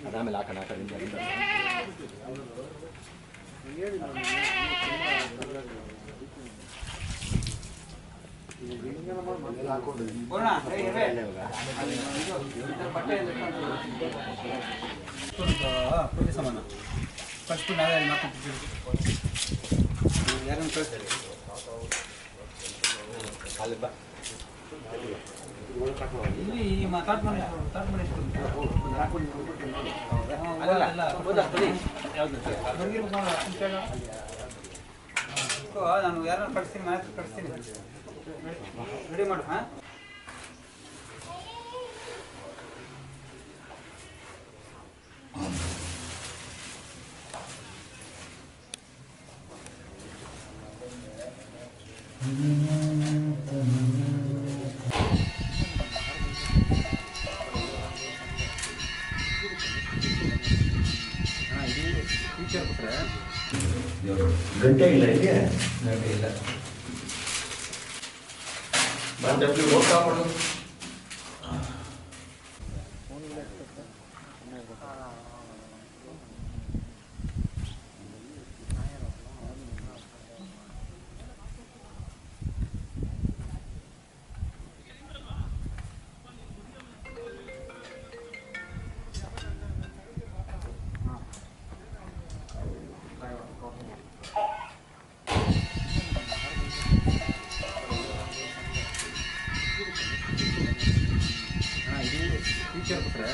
ಅದಾಮೇಲೆ ಹಾಕೋಣ ಆ ಕಡೆಯಿಂದ ಪೂಜೆ ಸಾಮಾನ ಫಸ್ಟ್ ನಾವೇ ಅಲ್ಲಿ ಮಾಡ್ಕೊಂಡು ಯಾರನ್ನು ಕಳಿಸ್ತಾರೆ ಇಲ್ಲಿ ತಾಟ್ ಮಾಡಿ ನಾನು ಯಾರನ್ನು ಕಳಿಸ್ತೀನಿ ಮನೆ ಹತ್ರ ಕಳಿಸ್ತೀನಿ ರೆಡಿ ಮಾಡು ಹಾಂ ಗಂಟೆ ಇಲ್ಲ ಇಲ್ಲಿ ಗಂಟೆ ಇಲ್ಲ ಹೋಗ್ತಾ ಮಾಡೋದು ಟೀಚರ್ ಬಿಟ್ರೆ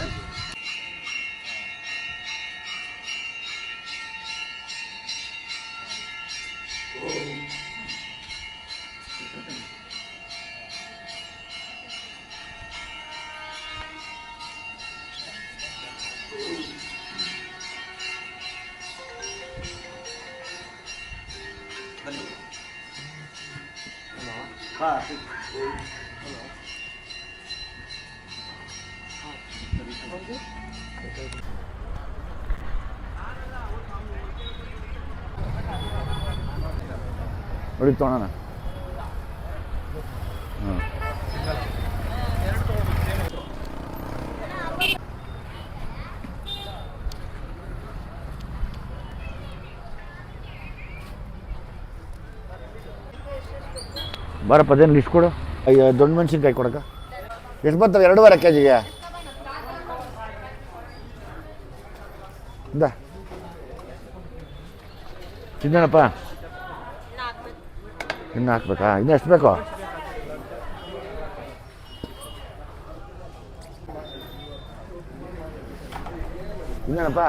ನೋಡಿ ತೊಗೊಳೋಣ ಹಾಂ ಬರಪ್ಪ ಅದೇನು ಲಿಸ್ಟ್ ಕೊಡು ಅಯ್ಯೋ ದೊಡ್ಡ ಮೆಣಸಿನ್ಕಾಯಿ ಕೊಡಕ್ಕ ಎಷ್ಟು ಬರ್ತವೆ 2.5 kg ಇಂದ ತಿನ್ನೋಣಪ್ಪ ಇನ್ನು ಹಾಕ್ಬೇಕಾ ಇನ್ನು ಎಷ್ಟು ಬೇಕು ಇನ್ನೇನಪ್ಪ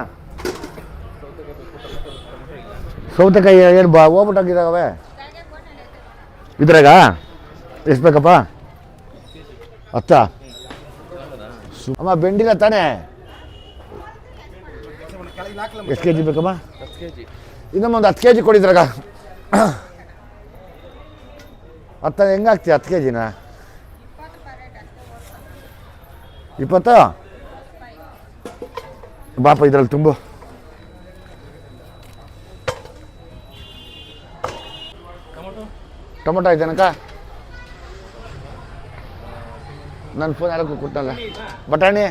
ಸೌತೆಕಾಯಿ ಏನು ಹೋಗ್ಬಿಟ್ಟಾಗಿದ್ದಾವೆ ಇದ್ರಾಗ ಎಷ್ಟು ಬೇಕಪ್ಪ 10 ಅಮ್ಮ ಬೆಂಡಿಲ್ಲ ತಾನೇ ಎಷ್ಟು ಕೆ ಜಿ ಬೇಕಮ್ಮ ಇನ್ನೊಂದು 10 kg ಕೊಡಿದ್ರಾಗ 10 ಹೆಂಗಾಗ್ತೀಯ 10 kgನ 20 ಬಾಪ ಇದ್ರಲ್ಲಿ ತುಂಬು ಟೊಮೊಟೊ ಐತೆನಕ್ಕ ನನ್ನ ಫೋನ್ ಯಾರಕ್ಕೂ ಕೊಟ್ಟಲ್ಲ ಬಟಾಣಿ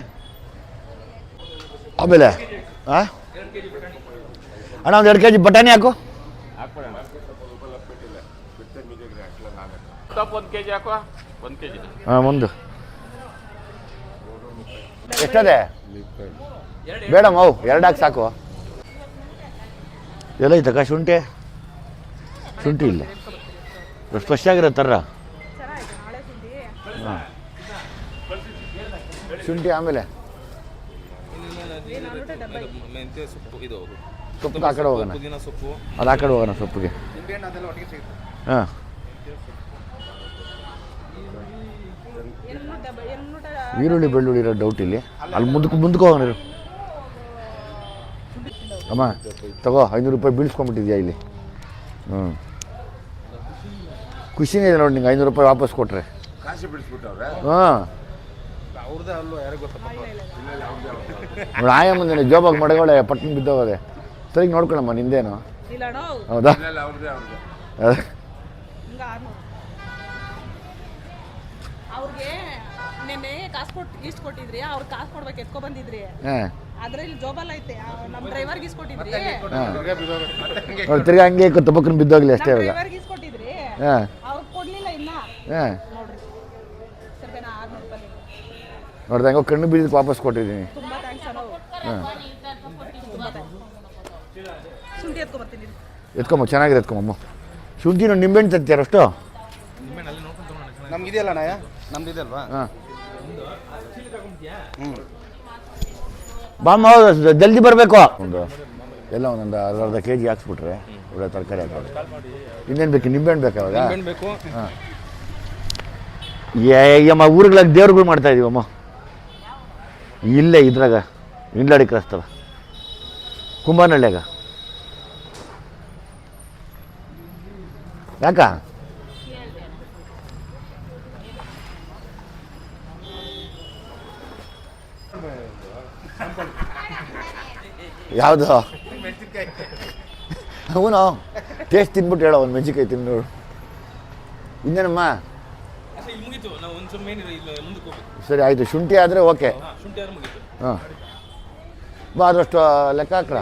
ಆಮೇಲೆ ಹಾಂ ಅಣ್ಣ ಒಂದು 2 kg ಬಟಾಣಿ ಹಾಕು ಹಾಂ ಒಂದು ಎಷ್ಟದೆ ಬೇಡಮ್ಮ ಅವು 2 ಹಾಕಿ ಸಾಕು ಎಲ್ಲೈತಕ್ಕ ಶುಂಠಿ ಇಲ್ಲ ಫ್ರೆಶ್ ಆಗಿರೋ ಥರ ಹಾಂ ಶುಂಠಿ ಆಮೇಲೆ ಸೊಪ್ಪು ಆ ಕಡೆ ಹೋಗೋಣ ಅದು ಆ ಕಡೆ ಹೋಗೋಣ ಸೊಪ್ಪಿಗೆ ಹಾಂ ಈರುಳ್ಳಿ ಬೆಳ್ಳುಳ್ಳಿ ಇರೋ ಡೌಟ್ ಇಲ್ಲಿ ಅಲ್ಲಿ ಮುಂದಕ್ಕೆ ಹೋಗೋಣ ಅಮ್ಮ ತಗೋ 500 ರೂಪಾಯಿ ಬೀಳ್ಸ್ಕೊಂಬಿಟ್ಟಿದ್ಯಾ ಇಲ್ಲಿ ಹ್ಞೂ ಖುಷಿನೇ ಇದೆ ನೋಡಿ ನಿಂಗೆ 500 ರೂಪಾಯಿ ವಾಪಸ್ ಕೊಟ್ರೆ ಹಾಂ ನೋಡಿ ಆಯ ಮುಂದೆ ಜೋಬಾಗಿ ಮಡಗೋಳೆ ಪಟ್ಟಣ ಬಿದ್ದೋಗದೆ ಸರಿ ನೋಡ್ಕೊಳಮ್ಮ ನಿಂದೇನು ಹೌದಾ ಅವ್ರಿಗೆ ನೆನ್ನೆ ಕಾಸು ಕೊಟ್ಟು ಇಷ್ಟು ಕೊಟ್ಟಿದ್ರಿ ಅವ್ರು ಕಾಸು ಕೊಡ್ಬೇಕು ಎತ್ಕೊ ಬಂದಿದ್ರಿ ಅದ್ರಲ್ಲಿ ಜೋಬಲ್ ಐತೆ ನಮ್ಮ ಡ್ರೈವರ್ಗೆ ಇಸ್ಕೊಟ್ಟಿದ್ರಿ ನೋಡಿ ತಿರ್ಗಿ ಹಂಗೆ ತಪ್ಪಕ್ಕನ ಬಿದ್ದೋಗ್ಲಿ ಅಷ್ಟೇ ಇವಾಗ. ಡ್ರೈವರ್ಗೆ ಇಸ್ಕೊಟ್ಟಿದ್ರಿ ಹಾಂ ಅವ್ರು ಕೊಡ್ಲಿಲ್ಲ ಇನ್ನ ಹಾಂ ನೋಡ್ರಿ ಸರ್ ಬೇಡ 600 ರೂಪಾಯಿ ನೋಡ್ದೆ ಹಂಗೋ ಕಣ್ಣು ಬೀಳಕ್ಕೆ ವಾಪಸ್ ಕೊಟ್ಟಿದ್ದೀನಿ. ತುಂಬಾ ಥ್ಯಾಂಕ್ಸ್ ಅಣ್ಣ. ಹಾಂ ತುಂಬಾ ಥ್ಯಾಂಕ್ಸ್. ಶುಂಠಿ ಎತ್ಕೊ ಬರ್ತೀನಿ ಎತ್ಕೊಂಬ ಚೆನ್ನಾಗಿದೆ ಎತ್ಕೊಂಬಮ್ಮ. ಶುಂಠಿ ನೋಡಿ ನಿಂಬೆಹಣ್ಣು ತರ್ತೀರ ಅಷ್ಟು? ನಮ್ಗೆ ಇದೆಯಲ್ಲ ನಾಯ ನಮ್ದು ಇದೆಯಲ್ವಾ? ಹಾಂ ಬಾಮ್ಮ ಜಲ್ದಿ ಬರಬೇಕು. ಒಂದು ಎಲ್ಲ ಒಂದೊಂದು ಅರ್ಧ ಕೆ ಜಿ ಹಾಕ್ಸ್ಬಿಟ್ರೆ ಒಳ್ಳೆ ತರಕಾರಿ ಹಾಕೋದು. ಇನ್ನೇನು ಬೇಕು? ನಿಂಬೆಹಣ್ಣು ಬೇಕಾ ಅವಾಗ? ಬೇಕು. ಹಾಂ ಅಮ್ಮ ಊರುಗಳಾಗ ದೇವ್ರುಗಳು ಮಾಡ್ತಾ ಇದೀವಮ್ಮ. ಇಲ್ಲೇ ಇದ್ರಾಗ ಇಂಡ್ಲಾಡಿ ಕ್ರಾಸ್ತವ ಕುಂಬಾನಹಳ್ಳಿಯಾಗ. ಯಾಕ ಯಾವುದು? ಅವನು ಟೇಸ್ಟ್ ತಿನ್ಬಿಟ್ಟು ಹೇಳೋ ಒಂದು ಮೆಣಸಿನ್ಕಾಯಿ ತಿಂದು ನೋಡು. ಇನ್ನೇನಮ್ಮ? ಸರಿ ಆಯಿತು. ಶುಂಠಿ ಆದರೆ ಓಕೆ. ಹಾಂ ಬಾ ಅದಷ್ಟು ಲೆಕ್ಕ ಹಾಕ್ರ.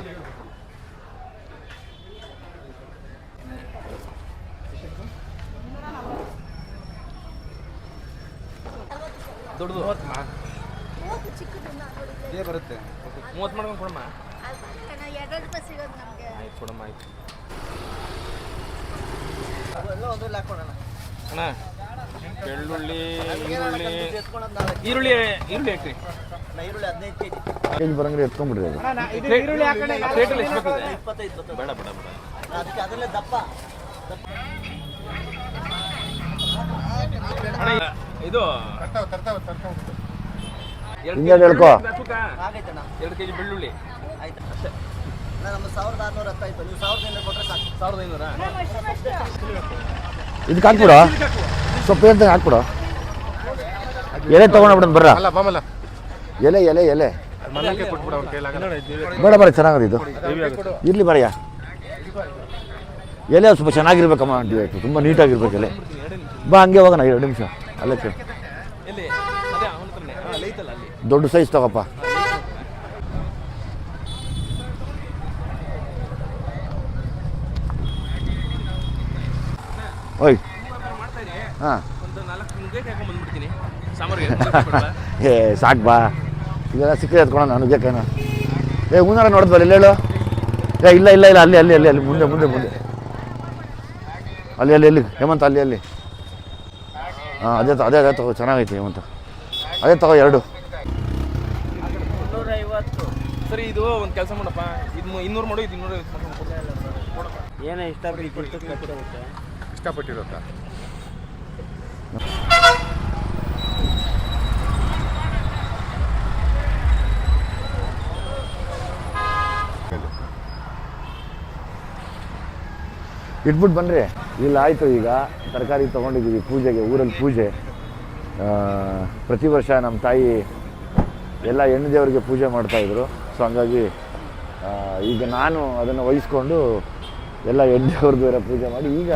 ದೊಡ್ಡದು ಇದೇ ಬರುತ್ತೆ. 30 ಮಾಡ್ಕೊಂಡು ಕೊಡಮ್ಮ. ಆಯ್ತು ಕೊಡಮ್ಮ ಆಯ್ತು. ಅಣ್ಣ ಬೆಳ್ಳುಳ್ಳಿ ಈರುಳ್ಳಿ ಹಾಕ್ರಿ. ಕೆ ಜಿ ಬರಂಗ್ರೆ ಎತ್ಕೊಂಡ್ಬಿಡ್ರಿ ಅದು. ಪ್ಲೇಟಲ್ಲಿ ಎಷ್ಟು ಬರ್ತದೆ? ಬೇಡ ಬೇಡ ಬೇಡ. ಅಣ್ಣ ಇದು ಹಿಂಗೆ ಹೇಳ್ಕೊ. 2 ಕೆಜಿ ಬೆಳ್ಳುಳ್ಳಿ. ನಮ್ಮ 1600 ಹತ್ತಾಯ್ತು. ನೀವು 1500 ಕೊಟ್ಟರೆ ಸಾಕು. 1500? ಇದಕ್ಕೆ ಹಾಕ್ಬಿಡು. ಸ್ವಲ್ಪ ಅಂತ ಹಾಕ್ಬಿಡು. ಎಲೆ ತೊಗೊಂಡ್ಬಿಡೋದು ಬರ್ರ. ಎಲೆ ಎಲೆ ಎಲೆ ಬೇಡ ಬರ. ಚೆನ್ನಾಗದ ಇದು. ಇರಲಿ ಬರಯ್ಯ. ಎಲೆ ಸ್ವಲ್ಪ ಚೆನ್ನಾಗಿರ್ಬೇಕಮ್ಮ. ತುಂಬ ನೀಟಾಗಿರ್ಬೇಕು ಎಲೆ. ಬಾ ಹಂಗೆ ಹೋಗೋಣ 2 ನಿಮಿಷ ಅಲ್ಲೇ ಕೇಳಿ. ಎಲ್ಲಿ? ಅದೇ ಅವನ ಹತ್ರನೇ. ಅಲ್ಲಿ ಐತಲ್ಲ ಅಲ್ಲಿ. ದೊಡ್ಡ ಸೈಜ್ ತಗೋಪ್ಪ. ಓಯ್ ಹಾಂ ಒಂದು 4 ನುಗ್ಗೆಕಾಯಿ ಹಾಕೊಂಡು ಬಂದ್ಬಿಡ್ತೀನಿ ಸಾಂಬಾರಿಗೆ. ಏ ಸಾಕು ಬಾ. ಇದೆಲ್ಲ ಸಿಕ್ಕದೆ ಎತ್ಕೊಳ್ಳೋಣ ನುಗ್ಗೆಕಾಯಿನ. ಊನಾರ ನೋಡಿದ್ವಲ್ಲ ಎಲ್ಲೇಳು? ಇಲ್ಲ ಇಲ್ಲ ಇಲ್ಲ ಅಲ್ಲಿ ಅಲ್ಲಿ ಅಲ್ಲಿ ಅಲ್ಲಿ ಮುಂದೆ ಮುಂದೆ ಮುಂದೆ ಅಲ್ಲಿ ಅಲ್ಲಿ ಅಲ್ಲಿ ಹೇಮಂತ ಅಲ್ಲಿ ಅಲ್ಲಿ. ಹಾಂ ಅದೇ ಅದೇ ಅದೇ ತಗೋ. ಚೆನ್ನಾಗೈತೆ ಹೇಮಂತ. ಅದೇ ತಗೋ 2. 250. ಸರಿ ಇದು ಒಂದು ಕೆಲಸ ಮಾಡಪ್ಪ. ಇದು 200 ಮಾಡು. ಇದು 250 ಏನೇ ಇಷ್ಟಪಟ್ಟಿರುತ್ತಾ? ಇಟ್ಬಿಟ್ಟು ಬನ್ನಿರಿ. ಇಲ್ಲ ಆಯಿತು. ಈಗ ತರಕಾರಿ ತೊಗೊಂಡಿದ್ದೀವಿ ಪೂಜೆಗೆ. ಊರಲ್ಲಿ ಪೂಜೆ. ಪ್ರತಿ ವರ್ಷ ನಮ್ಮ ತಾಯಿ ಎಲ್ಲ ಹೆಣ್ಣು ದೇವರಿಗೆ ಪೂಜೆ ಮಾಡ್ತಾಯಿದ್ರು. ಸೊ ಹಂಗಾಗಿ ಈಗ ನಾನು ಅದನ್ನು ವಹಿಸ್ಕೊಂಡು ಎಲ್ಲ ಹೆಣ್ಣು ದೇವ್ರಿಗೆ ಬೇರೆ ಪೂಜೆ ಮಾಡಿ. ಈಗ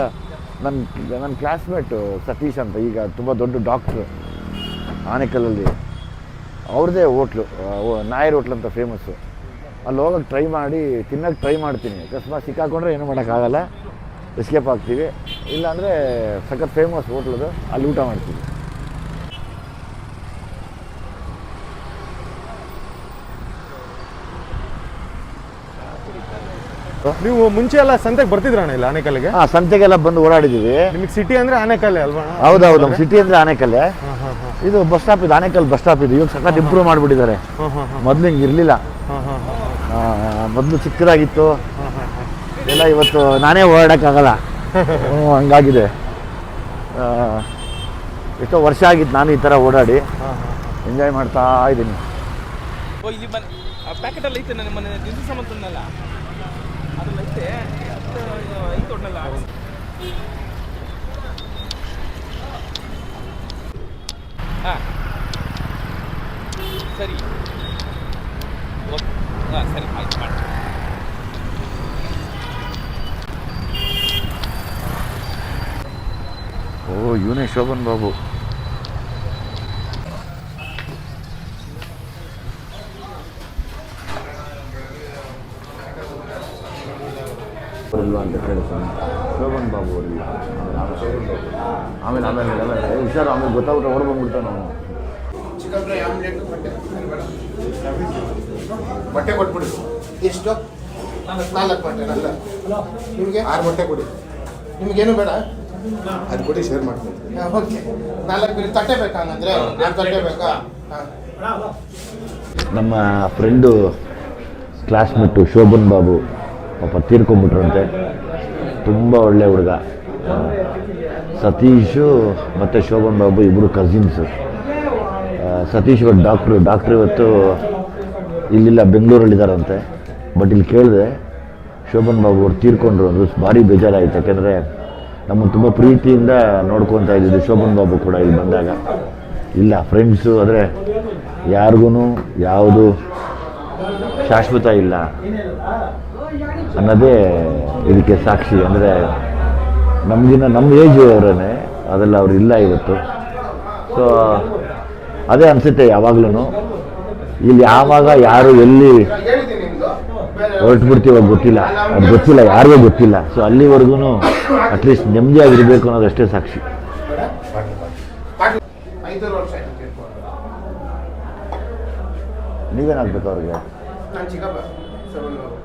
ನನ್ನ ಕ್ಲಾಸ್ಮೇಟು ಸತೀಶ್ ಅಂತ, ಈಗ ತುಂಬ ದೊಡ್ಡ ಡಾಕ್ಟ್ರು ಆನೇಕಲ್ಲಲ್ಲಿ. ಅವ್ರದ್ದೇ ಹೋಟ್ಲು, ನಾಯರ್ ಹೋಟ್ಲ್ ಅಂತ ಫೇಮಸ್ಸು. ಅಲ್ಲಿ ಹೋಗೋಕ್ಕೆ ಟ್ರೈ ಮಾಡಿ ತಿನ್ನೋಕ್ಕೆ ಟ್ರೈ ಮಾಡ್ತೀನಿ. ಅಕಸ್ಮಾತ್ ಸಿಕ್ಕಾಕೊಂಡ್ರೆ ಏನೂ ಮಾಡೋಕ್ಕಾಗಲ್ಲ, ಎಸ್ಕೇಪ್ ಆಗ್ತೀವಿ. ಇಲ್ಲಾಂದರೆ ಸಖತ್ ಫೇಮಸ್ ಹೋಟ್ಲದು, ಅಲ್ಲಿ ಊಟ ಮಾಡ್ತೀವಿ. ನೀವು ಮುಂಚೆ ಎಲ್ಲ ಸಂತೆಗೆ ಬರ್ತಿದ್ರಣ್ಣ ಇಲ್ಲ ಆನೇಕಲ್ಗೆ? ಹಾಂ ಸಂತೆಗೆಲ್ಲ ಬಂದು ಓಡಾಡಿದ್ದೀವಿ. ನಿಮಗೆ ಸಿಟಿ ಅಂದರೆ ಆನೇಕಲ್ಲೇ ಅಲ್ವಾ? ಹೌದೌದು, ನಮ್ಮ ಸಿಟಿ ಅಂದರೆ ಆನೇಕಲ್ಲೇ. ಇದು ಬಸ್ ಸ್ಟಾಪ್ ಇದು, ಆನೇಕಲ್ ಬಸ್ ಸ್ಟಾಪ್ ಇದು. ಇವಾಗ ಸಖತ್ ಇಂಪ್ರೂವ್ ಮಾಡಿಬಿಟ್ಟಿದ್ದಾರೆ. ಮೊದಲು ಹಿಂಗೆ ಇರಲಿಲ್ಲ. ಮೊದಲು ಚಿಕ್ಕದಾಗಿತ್ತು ಎಲ್ಲ. ಇವತ್ತು ನಾನೇ ಓಡಾಡೋಕ್ಕಾಗಲ್ಲ, ಹಂಗಾಗಿದೆ. ಎಷ್ಟೋ ವರ್ಷ ಆಗಿತ್ತು ನಾನು ಈ ಥರ ಓಡಾಡಿ. ಎಂಜಾಯ್ ಮಾಡ್ತಾ ಇದ್ದೀನಿ. ಓ ಇಲ್ಲಿ ಬನ್ನಿ. ಪ್ಯಾಕೆಟಲ್ಲಿ ಐತೆ ನನ್ನ ಮನೆ ದಿನಸಿ ಸಾಮಾನು ತಂದಲ್ಲ, ಅದ್ರಲ್ಲಿ ಐತೆ. ಐತೆ ಒಟ್ಟಲ್ಲ. ಹಾಂ ಸರಿ ಓಕೆ. ಹಾಂ ಸರಿ ಆಯ್ತು ಮಾಡಿ. ಓ ಇವನೇ ಶೋಭನ್ ಬಾಬು. ಅವರಿಲ್ವಾ ಅಂತ ಕೇಳ್ತಾನೆ. ಶೋಭನ್ ಬಾಬು ಅವರಿಲ್ಲ. ಆಮೇಲೆ ಆಮೇಲೆ ಆಮೇಲೆ ಹುಷಾರು, ಆಮೇಲೆ ಗೊತ್ತಾಗ್ಬಿಟ್ರೆ ಹೊರ ಬಂದ್ಬಿಡ್ತಾನೆ ಅವನು. ಚಿಕನ್ ಫ್ರೈ ಆಮ್ಲೆಟ್ ಮೊಟ್ಟೆ ಕೊಟ್ಬಿಡಿ. ಎಷ್ಟು? 4 ಮೊಟ್ಟೆ. ಅಲ್ಲ ನಿಮಗೆ 6 ಮೊಟ್ಟೆ ಕೊಡಿ. ನಿಮಗೇನು ಬೇಡ ಅದು ಕೊಡಿ, ಶೇರ್ ಮಾಡ್ತೀನಿ. ಓಕೆ 4 ತಟ್ಟೆ ಬೇಕಾ? ಹಂಗಂದ್ರೆ 4 ತಟ್ಟೆ ಬೇಕಾ? ಹಾಂ. ನಮ್ಮ ಫ್ರೆಂಡು ಕ್ಲಾಸ್ಮೇಟು ಶೋಭನ್ ಬಾಬು ಪಾಪ ತೀರ್ಕೊಂಬಿಟ್ರಂತೆ. ತುಂಬ ಒಳ್ಳೆ ಹುಡುಗ. ಸತೀಶು ಮತ್ತು ಶೋಭನ್ ಬಾಬು ಇಬ್ಬರು ಕಸಿನ್ಸು. ಸತೀಶ್ ಇವತ್ತು ಡಾಕ್ಟ್ರು ಇವತ್ತು ಇಲ್ಲಿಲ್ಲ, ಬೆಂಗಳೂರಲ್ಲಿದ್ದಾರಂತೆ. ಬಟ್ ಇಲ್ಲಿ ಕೇಳಿದೆ ಶೋಭನ್ ಬಾಬು ಅವ್ರು ತೀರ್ಕೊಂಡ್ರು ಅಂದರು. ಭಾರಿ ಬೇಜಾರಾಯಿತು. ಯಾಕೆಂದರೆ ನಮ್ಮನ್ನು ತುಂಬ ಪ್ರೀತಿಯಿಂದ ನೋಡ್ಕೊತಾ ಇದ್ದಿದ್ದು ಶೋಭನ್ ಬಾಬು ಕೂಡ ಇಲ್ಲಿ ಬಂದಾಗ. ಇಲ್ಲ ಫ್ರೆಂಡ್ಸು ಆದರೆ ಯಾರಿಗೂ ಯಾವುದು ಶಾಶ್ವತ ಇಲ್ಲ ಅನ್ನೋದೇ ಇದಕ್ಕೆ ಸಾಕ್ಷಿ. ಅಂದರೆ ನಮಗಿನ್ನ ನಮ್ಮ ಏಜ್ ಅವರೇ, ಅದೆಲ್ಲ ಅವ್ರು ಇಲ್ಲ ಇವತ್ತು. ಸೊ ಅದೇ ಅನಿಸುತ್ತೆ ಯಾವಾಗ್ಲೂ. ಇಲ್ಲಿ ಯಾವಾಗ ಯಾರು ಎಲ್ಲಿ ಹೊರಟುಬಿಡ್ತೀವೋ ಗೊತ್ತಿಲ್ಲ, ಅದು ಗೊತ್ತಿಲ್ಲ, ಯಾರಿಗೂ ಗೊತ್ತಿಲ್ಲ. ಸೊ ಅಲ್ಲಿವರೆಗೂ ಅಟ್ಲೀಸ್ಟ್ ನೆಮ್ಮದಿಯಾಗಿರಬೇಕು ಅನ್ನೋದಷ್ಟೇ ಸಾಕ್ಷಿ. 5 ವರ್ಷ ಆಯ್ತು. ನೀವೇನಾಗಬೇಕು ಅವ್ರಿಗೆ? ನಾನು ಚಿಕ್ಕಪ್ಪ ಶೋಭನ್ ಬಾಬು.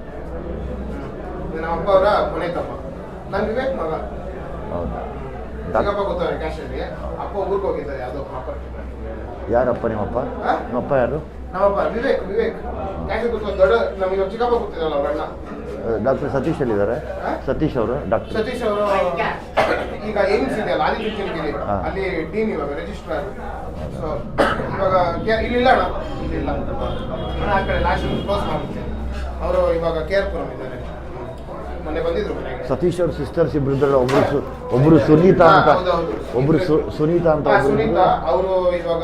ನಮ್ಮ ಅಪ್ಪ ಅವರ ಕೊನೆ ತಮ್ಮ. ನಾನು ವಿವೇಕ್ ಮಗ. ಹೌದಾ? ಚಿಕ್ಕಪ್ಪ ಗೊತ್ತವ್ರೆ ಕ್ಯಾಶಲ್ಲಿ. ಅಪ್ಪ ಊರಿಗೆ ಹೋಗಿದ್ದಾರೆ ಯಾವುದೋ ಪ್ರಾಪರ್ಟಿ. ಯಾರಪ್ಪ ನಿಮ್ಮಪ್ಪ? ನಿಮ್ಮಪ್ಪ ಯಾರು? ನಮ್ಮಪ್ಪ ವಿವೇಕ್ ಕ್ಯಾಶ್ ಗೊತ್ತ. ದೊಡ್ಡ ನಮಗೆ ಚಿಕ್ಕಪ್ಪ ಗೊತ್ತಿರಲ್ಲ ಅವ್ರ ಅಣ್ಣ. ಡಾಕ್ಟರ್ ಸತೀಶ್ ಅಲ್ಲಿದ್ದಾರೆ. ಸತೀಶ್ ಅವರು ಡಾಕ್ಟರ್ ಸತೀಶ್ ಅವರು ಈಗ ಏಮ್ಸ್ ಇದೆಯಲ್ಲ ಆದಿತ್ಯಗಿರಿ, ಅಲ್ಲಿ ಡೀನ್ ಇವಾಗ ರಿಜಿಸ್ಟ್ರಾರ್. ಸೊ ಇವಾಗ ಇಲ್ಲಿಲ್ಲ ಅಣ್ಣ, ಇಲ್ಲಿಲ್ಲ ಅಣ್ಣ. ಆ ಕಡೆ ಲಾಸ್ಟ್ ಕ್ಲೋಸ್ ಮಾಡುತ್ತೆ. ಅವರು ಇವಾಗ ಕೇರ್ಪುರಂ ಇದ್ದಾರೆ. ಮೊನ್ನೆ ಬಂದಿದ್ರು ಮನೆಗೆ. ಸತೀಶ್ ಅವ್ರ ಸಿಸ್ಟರ್ಸ್ ಇಬ್ಬರು ಇದ್ದಾರೆ. ಒಬ್ಬರು ಸುನೀತಾ ಅಂತ, ಒಬ್ಬರು ಸುನೀತಾ ಅಂತ. ಸುನೀತಾ ಅವರು ಇವಾಗ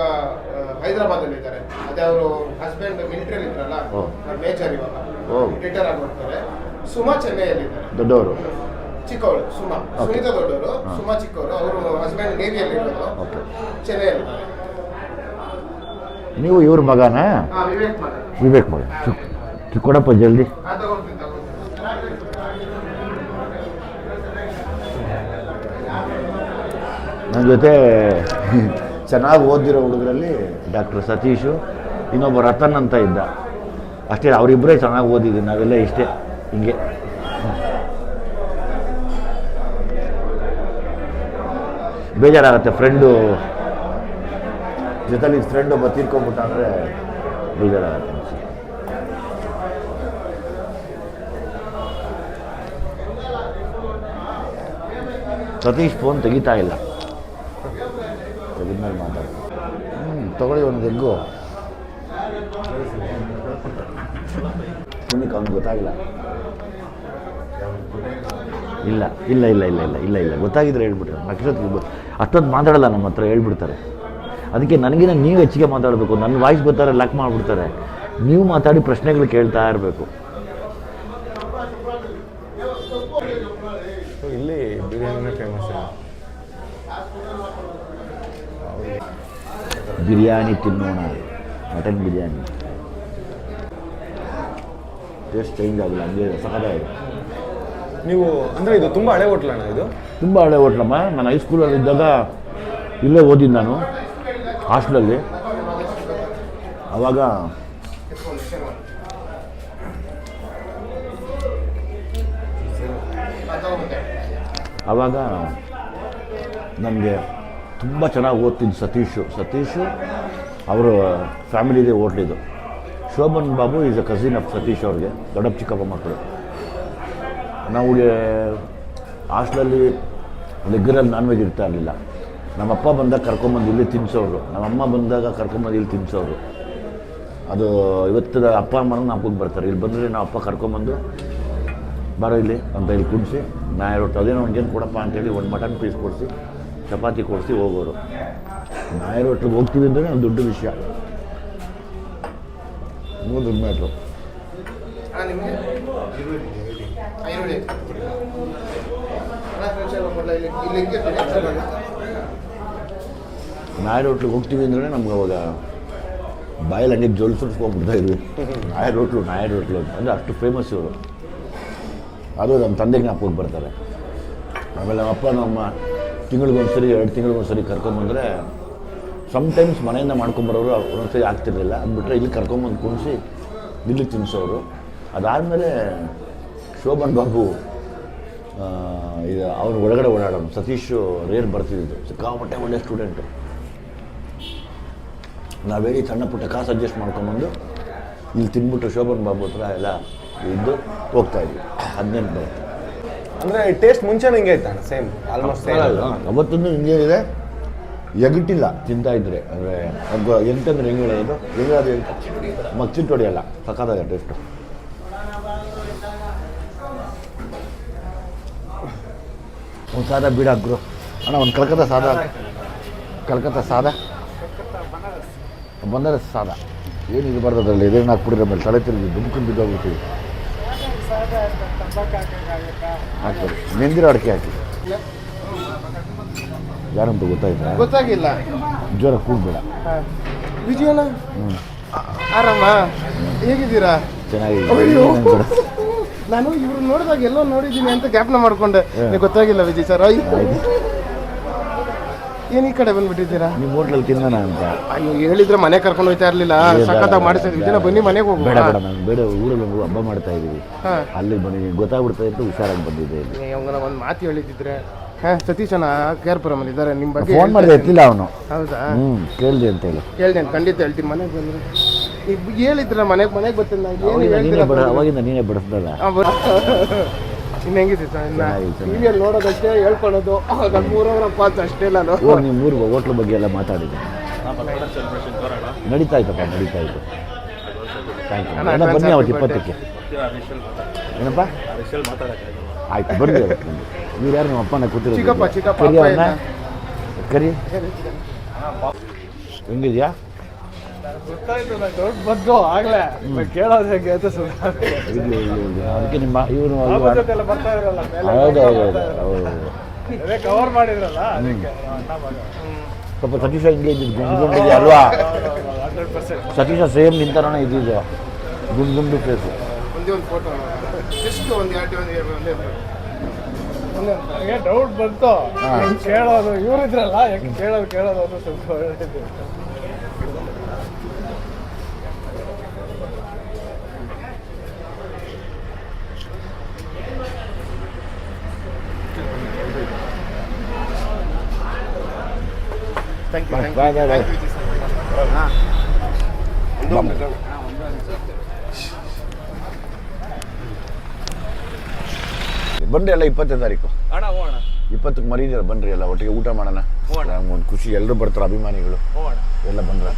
ಹೈದರಾಬಾದಲ್ಲಿ ಇದ್ದಾರೆ. ಅದೇ ಅವರು ಹಸ್ಬೆಂಡ್ ಮಿಲಿಟರಿ ಇದ್ರಲ್ಲ, ಮೇಜರ್ ಇವಾಗ ರಿಟೈರ್ ಆಗಿರ್ತಾರೆ. ಸುಮಾ ಚೆನ್ನೈಯಲ್ಲಿದ್ದಾರೆ. ದೊಡ್ಡವರು ಚಿಕ್ಕವಳು ಸುಮಾ. ಸುನೀತಾ ದೊಡ್ಡವರು, ಸುಮಾ ಚಿಕ್ಕವರು. ಅವರು ಹಸ್ಬೆಂಡ್ ನೇವಿಯಲ್ಲಿ ಇರೋದು, ಚೆನ್ನೈಯಲ್ಲಿದ್ದಾರೆ. ನೀವು ಇವ್ರ ಮಗನಾ? ವಿವೇಕ್ ಮಗ. ಕೊಡಪ್ಪ ಜಲ್ದಿ. ನನ್ನ ಜೊತೆ ಚೆನ್ನಾಗಿ ಓದಿರೋ ಹುಡುಗರಲ್ಲಿ ಡಾಕ್ಟರ್ ಸತೀಶು, ಇನ್ನೊಬ್ಬ ರತನ್ ಅಂತ ಇದ್ದ. ಅಷ್ಟೇ, ಅವರಿಬ್ಬರೇ ಚೆನ್ನಾಗಿ ಓದಿದ್ವಿ. ನಾವೆಲ್ಲ ಇಷ್ಟೇ ಹಿಂಗೆ. ಬೇಜಾರಾಗುತ್ತೆ ಫ್ರೆಂಡು ಜೊತೆಲಿ ಫ್ರೆಂಡ್ ಒಬ್ಬ ತೀರ್ಕೊಂಬಿಟ್ಟ ಅಂದರೆ ಬೇಜಾರಾಗುತ್ತೆ. ಸತೀಶ್ ಫೋನ್ ತೆಗಿತಾ ಇಲ್ಲ. ತೆಗಿದ್ಮೇಲೆ ಮಾತಾಡ್ತೀನಿ. ತಗೊಳ್ಳಿ ಒಂದು ಎಗ್ಗು. ಸುನಿಕ್ ಅವ್ನಿಗೆ ಗೊತ್ತಾಗಿಲ್ಲ. ಇಲ್ಲ ಇಲ್ಲ ಇಲ್ಲ ಇಲ್ಲ ಇಲ್ಲ ಇಲ್ಲ ಇಲ್ಲ ಗೊತ್ತಾಗಿದ್ರೆ ಹೇಳ್ಬಿಟ್ರೆ ಅಷ್ಟೊತ್ತು ಮಾತಾಡಲ್ಲ ನಮ್ಮ ಹತ್ರ, ಹೇಳ್ಬಿಡ್ತಾರೆ. ಅದಕ್ಕೆ ನನಗಿನ ನೀವು ಹೆಚ್ಚಿಗೆ ಮಾತಾಡಬೇಕು. ನನ್ನ ವಾಯ್ಸ್ ಬರ್ತಾರೆ, ಲಾಕ್ ಮಾಡಿಬಿಡ್ತಾರೆ. ನೀವು ಮಾತಾಡಿ ಪ್ರಶ್ನೆಗಳು ಕೇಳ್ತಾ ಇರಬೇಕು. ಇಲ್ಲಿ ಬಿರಿಯಾನಿನೇ ಫೇಮಸ್. ಬಿರಿಯಾನಿ ತಿನ್ನೋಣ, ಮಟನ್ ಬಿರಿಯಾನಿ. ಟೇಸ್ಟ್ ಚೇಂಜ್ ಆಗಿಲ್ಲ, ಹಂಗೆ ಸಖತ್ತಾಗಿದೆ. ನೀವು ಅಂದರೆ ಇದು ತುಂಬ ಹಳೆ ಹೋಟ್ಲಣ್ಣ? ಇದು ತುಂಬ ಹಳೆ ಹೋಟ್ಲಮ್ಮ. ನಾನು ಹೈಸ್ಕೂಲಲ್ಲಿ ಇದ್ದಾಗ ಇಲ್ಲೇ ಓದಿದ್ದು ನಾನು, ಹಾಸ್ಟೆಲಲ್ಲಿ. ಆವಾಗ ನನಗೆ ತುಂಬ ಚೆನ್ನಾಗಿ ಓದ್ತಿದ್ದು ಸತೀಶು ಅವರ ಫ್ಯಾಮಿಲಿದೇ ಹೋಟ್ಲಿದ್ದು. Shobhan Babu is a cousin of Satish ಅವ್ರಿಗೆ, ದೊಡ್ಡಪ್ಪ ಚಿಕ್ಕಪ್ಪ ಮಕ್ಕಳು. ನಾವು ಹಾಸ್ಟೆಲಲ್ಲಿ ರೆಗ್ಯುಲರ್ ನಾನ್ ವೆಜ್ ಇರ್ತಾ ಇರಲಿಲ್ಲ. ನಮ್ಮಪ್ಪ ಬಂದಾಗ ಕರ್ಕೊಂಬಂದು ಇಲ್ಲಿ ತಿನ್ನಿಸೋರು, ನಮ್ಮಮ್ಮ ಬಂದಾಗ ಕರ್ಕೊಂಬಂದು ಇಲ್ಲಿ ತಿನ್ನಿಸೋರು. ಅದು ಇವತ್ತದ ಅಪ್ಪ ಅಮ್ಮನ ಹಬ್ಬಕ್ಕೆ ಬರ್ತಾರೆ. ಇಲ್ಲಿ ಬಂದರೆ ನಾವು ಅಪ್ಪ ಕರ್ಕೊಂಬಂದು ಬಾರೋ ಇಲ್ಲಿ ಅಂತ ಇಲ್ಲಿ ಕುಡಿಸಿ ನಾಯಿ ರೊಟ್ಟಿ ಅದೇನೋ ಒಂದೇನು ಕೊಡಪ್ಪ ಅಂತೇಳಿ ಒಂದು ಮಟನ್ ಪೀಸ್ ಕೊಡಿಸಿ, ಚಪಾತಿ ಕೊಡಿಸಿ ಹೋಗೋರು. ನಾಯಿ ರೊಟ್ಟಿಗೆ ಹೋಗ್ತೀವಿ ಅಂದರೆ ಅದು ದೊಡ್ಡ ವಿಷಯ. ಮೂರು ದೊಡ್ಡ ಮ್ಯಾಟ್ರು. ನಾಯಿ ರೋಟ್ಲಿಗೆ ಹೋಗ್ತೀವಿ ಅಂದರೆ ನಮ್ಗೆ ಅವಾಗ ಬಾಯಲ್ಲಿ ಹಂಗೆ ಜೋಲ್ ಸುರಿಸ್ಕೊಂಡ್ಬಿಡ್ತಾ ಇದ್ವಿ. ನಾಯಿ ರೋಟ್ಲು ಅಂದರೆ ಅಷ್ಟು ಫೇಮಸ್ ಇವರು. ಅದು ನಮ್ಮ ತಂದೆ ಜ್ಞಾಪಕಕ್ಕೆ ಬರ್ತಾರೆ. ಆಮೇಲೆ ನಮ್ಮ ಅಪ್ಪ ನಮ್ಮ ತಿಂಗಳಿಗೊಂದ್ಸರಿ 2 ತಿಂಗಳಿಗೊಂದ್ಸರಿ ಕರ್ಕೊಂಬಂದರೆ ಸಮ್ಟೈಮ್ಸ್ ಮನೆಯಿಂದ ಮಾಡ್ಕೊಂಬರೋರು ಒಂದೊಂದ್ಸರಿ ಆಗ್ತಿರಲಿಲ್ಲ. ಅದು ಬಿಟ್ಟರೆ ಇಲ್ಲಿ ಕರ್ಕೊಂಬಂದು ಕುಣಿಸಿ ಇಲ್ಲಿ ತಿನ್ನಿಸೋರು. ಅದಾದಮೇಲೆ ಶೋಭನ್ ಬಾಬು ಇದು ಅವ್ರು ಒಳಗಡೆ ಓಡಾಡೋನು. ಸತೀಶು ರೇರ್ ಬರ್ತಿದ್ದು, ಸಿಕ್ಕಾಪಟ್ಟೆ ಒಳ್ಳೆ ಸ್ಟೂಡೆಂಟು. ನಾವೇಳಿ ಸಣ್ಣ ಪುಟ್ಟ ಕಾಸು ಅಡ್ಜಸ್ಟ್ ಮಾಡ್ಕೊಂಬಂದು ಇಲ್ಲಿ ತಿನ್ಬಿಟ್ಟು ಶೋಭನ್ ಬಾಬು ಹತ್ರ ಎಲ್ಲ ಇದ್ದು ಹೋಗ್ತಾಯಿದ್ವಿ. 18 ಬರುತ್ತೆ. ಅಂದರೆ ಟೇಸ್ಟ್ ಮುಂಚೆನೇ ಹಿಂಗೆ ಐತೆ ಅಣ್ಣ, ಸೇಮ್ ಆಲ್ಮೋಸ್ಟ್ ಸೇಮ್. ಅವತ್ತೊಂದು ಹಿಂಗೆ ಇದೆ, ಎಗಟಿಲ್ಲ ತಿಂತಾಯಿದ್ರೆ. ಅಂದರೆ ಎಂತಂದ್ರೆ ಹೆಂಗೆ ಹೇಳೋದು, ಹೆಂಗೆ ಅದು ಮಚ್ಚಿಟ್ಟು ಹೊಡೆಯಲ್ಲ, ಸಕ್ಕತ್ತಾಗ ಟೇಸ್ಟು. ಒಂದು ಸಾದಾ ಬೀಡ ಹಾಕ್ರು ಅಣ್ಣ, ಒಂದು ಕಲ್ಕತ್ತಾ ಸಾದಾ ಬನಾರಸ್ ಸಾದಾ. ಏನು ಇದು ಬರ್ತದ್ರಲ್ಲಿ ಇದೇನು ಹಾಕ್ಬಿಡ್ರಿ, ಆಮೇಲೆ ತಲೆ ತಿರುಗಿ ದುಮ್ಕೊಂಡು ಬಿದ್ದೋಗ್ಬಿಡ್ತೀವಿ. ಹಾಕ್ಬಿಡಿ, ನೆಂದಿರೋ ಅಡಿಕೆ ಹಾಕಿ. ಯಾರಂತ ಗೊತ್ತಾಯ್ತಾ? ಗೊತ್ತಾಗಿಲ್ಲ. ಜ್ವರ ಕೂಗ್ಬೇಡ. ವಿಜಯಣ್ಣ ಆರಾಮ, ಹೇಗಿದ್ದೀರಾ? ಚೆನ್ನಾಗಿದೆ. ನಾನು ಇವ್ರು ನೋಡಿದಾಗ ಎಲ್ಲೋ ನೋಡಿದ್ದೀನಿ ಅಂತ ಜ್ಞಾಪನ ಮಾಡ್ಕೊಂಡೆ. ಗೊತ್ತಾಗಿಲ್ಲ ವಿಜಯ್ ಸರ್. ಏನು ಈ ಕಡೆ ಬಂದ್ಬಿಟ್ಟಿದ್ದೀರಾ? ನಿಮ್ಮ ಹೋಟ್ಲಲ್ಲಿ ತಿನ್ನೋಣ ಅಂತ. ಅಯ್ಯೋ, ಹೇಳಿದ್ರೆ ಮನೆ ಕರ್ಕೊಂಡು ಹೋಗ್ತಾ ಇರಲಿಲ್ಲ. ಸಖತ್ತಾಗಿ ಮಾಡಿಸ್ತೀವಿ. ಇದನ್ನ ಬನ್ನಿ ಮನೆಗೆ ಹೋಗಿ. ಬೇಡ ಬೇಡ, ನಾನು ಬೇಡ, ಊರಲ್ಲಿ ಒಂದು ಹಬ್ಬ ಮಾಡ್ತಾ ಇದ್ದೀವಿ, ಅಲ್ಲಿ ಬನ್ನಿ. ಗೊತ್ತಾಗ್ಬಿಡ್ತಾ ಇತ್ತು, ಹುಷಾರಾಗಿ ಬಂದಿದ್ದೆ ಇಲ್ಲಿ. ಅವಂಗನ ಒಂದು ಮಾತು ಹೇಳಿದ್ದಿದ್ರೆ. ಸತೀಶನ ಕೇರ್ಪುರಮಲ್ಲಿ ಇದ್ದಾರೆ, ನಿಮ್ಮ ಬಗ್ಗೆ ಫೋನ್ ಮಾಡಿದೆ, ಎತ್ತಿಲ್ಲ ಅವನು. ಹೌದಾ? ಕೇಳಿದೆ ಅಂತ ಹೇಳಿ. ಹೇಳ್ತೇನೆ, ಖಂಡಿತ ಹೇಳ್ತೀನಿ. ಮನೆಗೆ ಬಂದ್ರೆ ಈಗ ಹೇಳಿದ್ರ ಮನೆಗೆ ಬರ್ತೀನಿ. ಅವಾಗಿಂದ ನೀನೇ ಬಡಿಸ್ದಲ್ಲ. ಇನ್ನು ಹೆಂಗಿದೆ ಸರ್? ಇನ್ನು ಟಿವಿಯಲ್ಲಿ ನೋಡೋದಷ್ಟೇ, ಹೇಳ್ಕೊಳ್ಳೋದು. ನಮ್ಮೂರವರಪ್ಪ ಅಂತ ಅಷ್ಟೇ. ನಾನು ನಿಮ್ಮ ಊರು ಹೋಟ್ಲ್ ಬಗ್ಗೆ ಎಲ್ಲ ಮಾತಾಡಿದೆ. ನಡೀತಾ ಇತ್ತಪ್ಪ, ನಡೀತಾ ಇತ್ತು. Thank you. ಎಲ್ಲ ಬನ್ನಿ ಅವತ್ತು 20ಕ್ಕೆ. ಏನಪ್ಪ? ಆಯ್ತು, ಬರ್ರಿ. ನೀವು ಯಾರು? ನಮ್ಮ ಅಪ್ಪನ ಕೂತಿರೋ ಚಿಕ್ಕಪ್ಪ ಕರಿ. ಹೆಂಗಿದ್ಯಾ? ಬಂದು ಆಗಲೇ ಕೇಳೋದು ಹೇಗೆ ಅಂತ ಅದಕ್ಕೆ ನಿಮ್ಮ ಇವರು ಬರ್ತಾ ಇರಲ್ಲ, ಹೌದು ಕವರ್ ಮಾಡಿದ್ರಲ್ಲ. ಸ್ವಲ್ಪ ಸತೀಶ ಹಿಂಗೆ ಇದ್ದಿದ್ದು ಗುಂಡ್ಗುಂಡಿದೆ ಅಲ್ವಾ? ಸತೀಶ ಸೇಮ್ ನಿಂತಾರಣ ಇದ್ದಿದ್ದು, ಗುಂಡು ಫೇಸು. ಒಂದೇ ಒಂದು ಫೋಟೋ, ಜಸ್ಟ್ ಒಂದು ನನಗೆ ಡೌಟ್ ಬಂತು. ಕೇಳೋದು ಇವರಿದ್ರಲ್ಲ, ಯಾಕೆ ಕೇಳೋದು ಅಂತ ಸ್ವಲ್ಪ ಹೇಳಿದ್ದು. ಬಾಯ್. ಬನ್ರಿ ಎಲ್ಲ 20ನೇ ತಾರೀಕು. 20ಕ್ಕೆ ಮರೀದಿರ, ಬನ್ರಿ ಎಲ್ಲ ಒಟ್ಟಿಗೆ ಊಟ ಮಾಡೋಣ. ಒಂದು ಖುಷಿ, ಎಲ್ಲರೂ ಬರ್ತಾರೆ, ಅಭಿಮಾನಿಗಳು ಎಲ್ಲ ಬಂದ್ರೆ.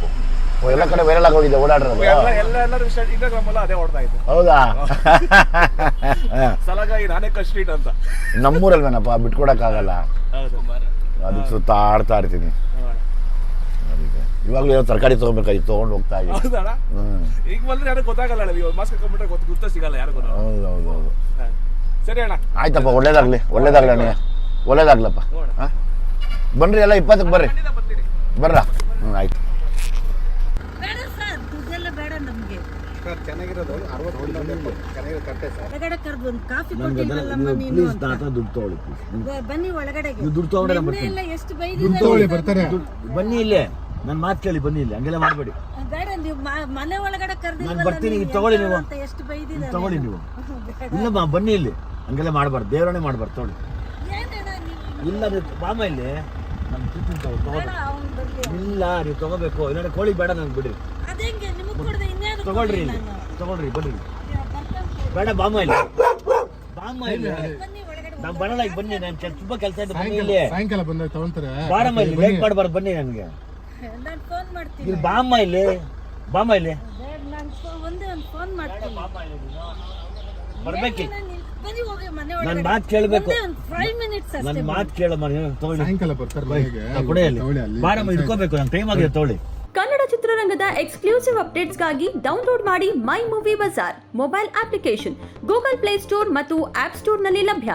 ಎಲ್ಲ ಕಡೆ ವೈರಲ್ ಆಗಿ ಹೋಗಿದೆ, ಓಡಾಡ್ರದು. ಹೌದಾ? ನಮ್ಮೂರಲ್ವೇನಪ್ಪ, ಬಿಟ್ಕೊಡಕ್ಕಾಗಲ್ಲ. ಅದಕ್ಕೆ ಸುತ್ತ ಆಡ್ತಾ ಇರ್ತೀನಿ. ಇವಾಗಲೂ ಏನೋ ತರಕಾರಿ ತೊಗೊಬೇಕಾಗಿತ್ತು, ತೊಗೊಂಡು ಹೋಗ್ತಾ ಇದ್ದೀನಿ. ಈಗ ಬಂದ್ರೆ ಯಾರು ಗೊತ್ತಾಗಲ್ಲ, ಮಾಸ್ಕ್ ಹಾಕೊಂಡ್ಬಿಟ್ರೆ ಗುರ್ತ ಸಿಗಲ್ಲ ಯಾರಿಗೂ. ಹೌದು. ಸರಿ ಅಣ್ಣ, ಆಯ್ತಪ್ಪ, ಒಳ್ಳೇದಾಗ್ಲಿ ಅಣ್ಣ, ಒಳ್ಳೇದಾಗ್ಲಪ್ಪ. ಬನ್ರಿ ಎಲ್ಲ 20ಕ್ಕೆ ಬರ್ರಿ, ಬರ್ರ. ಆಯ್ತು. ಬೇಡ ಸರ್, ದುಡ್ಡೆಲ್ಲ ಬೇಡ ನಮಗೆ. ಚೆನ್ನಾಗಿರೋದು 60 ಒಳಗಡೆ ಕರೆದು ಒಂದು ಕಾಫಿ ಕೊಟ್ಟಿಲ್ಲಮ್ಮ ನೀನು ಅಂತ. ದುಡ್ಡು ತಗೊಳ್ಳಿ, ಬನ್ನಿ ಒಳಗಡೆಗೆ. ದುಡ್ಡು ತಗೊಂಡ್ರೆ ಎಷ್ಟು ಬೈದಿದ್ದಾರೆ. ಬನ್ನಿ ಇಲ್ಲೇ, ನನ್ನ ಮಾತು ಕೇಳಿ, ಬನ್ನಿ ಇಲ್ಲಿ, ಹಂಗೆಲ್ಲ ಮಾಡಬೇಡಿ. ಬೇಡ, ನೀವು ಮನೆ ಒಳಗಡೆ ನಾನು ಬರ್ತೀನಿ, ತಗೊಳ್ಳಿ ನೀವು, ಎಷ್ಟು ಬೈದಿದ್ದಾರೆ. ತಗೊಳ್ಳಿ ನೀವು. ಇಲ್ಲಮ್ಮ, ಬನ್ನಿ ಇಲ್ಲಿ, ಹಂಗೆಲ್ಲ ಮಾಡಬಾರ್ದು, ದೇವರಣೆ ಮಾಡಬಾರ್ದು. ತಗೊಳ್ಳಿ. ಇಲ್ಲ, ನೀವು ಬಾಮ ಇಲ್ಲಿ, ನಾನು ತಿಂತೀನಿ, ಇಲ್ಲ ನೀವು ತಗೋಬೇಕು. ಇಲ್ಲ ಕೋಳಿ ಬೇಡ ನಂಗೆ, ಬಿಡ್ರಿ. ತಗೊಳ್ರಿ ಬನ್ನಿ. ಬೇಡ, ಬಾಮ ಇಲ್ಲಿ, ನಾವು ಬರಲ್ಲ. ಈಗ ಬನ್ನಿ, ನಾನು ತುಂಬಾ ಕೆಲಸ ಇದೆ. ಬನ್ನಿ ಇಲ್ಲಿ, ಸಾಯಂಕಾಲ ಬಂದಾಗ ತಗೊಂತಾರೆ. ಬಾರಮ್ಮ ಇಲ್ಲಿ, ಲೇಟ್ ಮಾಡಬಾರ್ದು, ಬನ್ನಿ. ನನಗೆ ಇಲ್ಲಿ ಬಾಮ ಇಲ್ಲಿ, ಬರ್ಬೇಕಿ. ನನ್ನ ಮಾತು ಕೇಳಬೇಕು, ನನ್ನ ಮಾತು ಕೇಳಮ್ಮ. ಸಾಯಂಕಾಲ ಬರ್ತಾರೆ. ಬಾರಮ್ಮ, ಇಟ್ಕೋಬೇಕು, ನಂಗೆ ಟೈಮ್ ಆಗಿದೆ, ತಗೊಳ್ಳಿ. ಕನ್ನಡ ಚಿತ್ರರಂಗದ ಎಕ್ಸ್ಕ್ಲೂಸಿವ್ ಅಪ್ಡೇಟ್ಸ್ಗಾಗಿ ಡೌನ್ಲೋಡ್ ಮಾಡಿ my movie bazaar mobile application. Google play store ಮತ್ತು ಆಪ್ ಸ್ಟೋರ್ನಲ್ಲಿ ಲಭ್ಯ.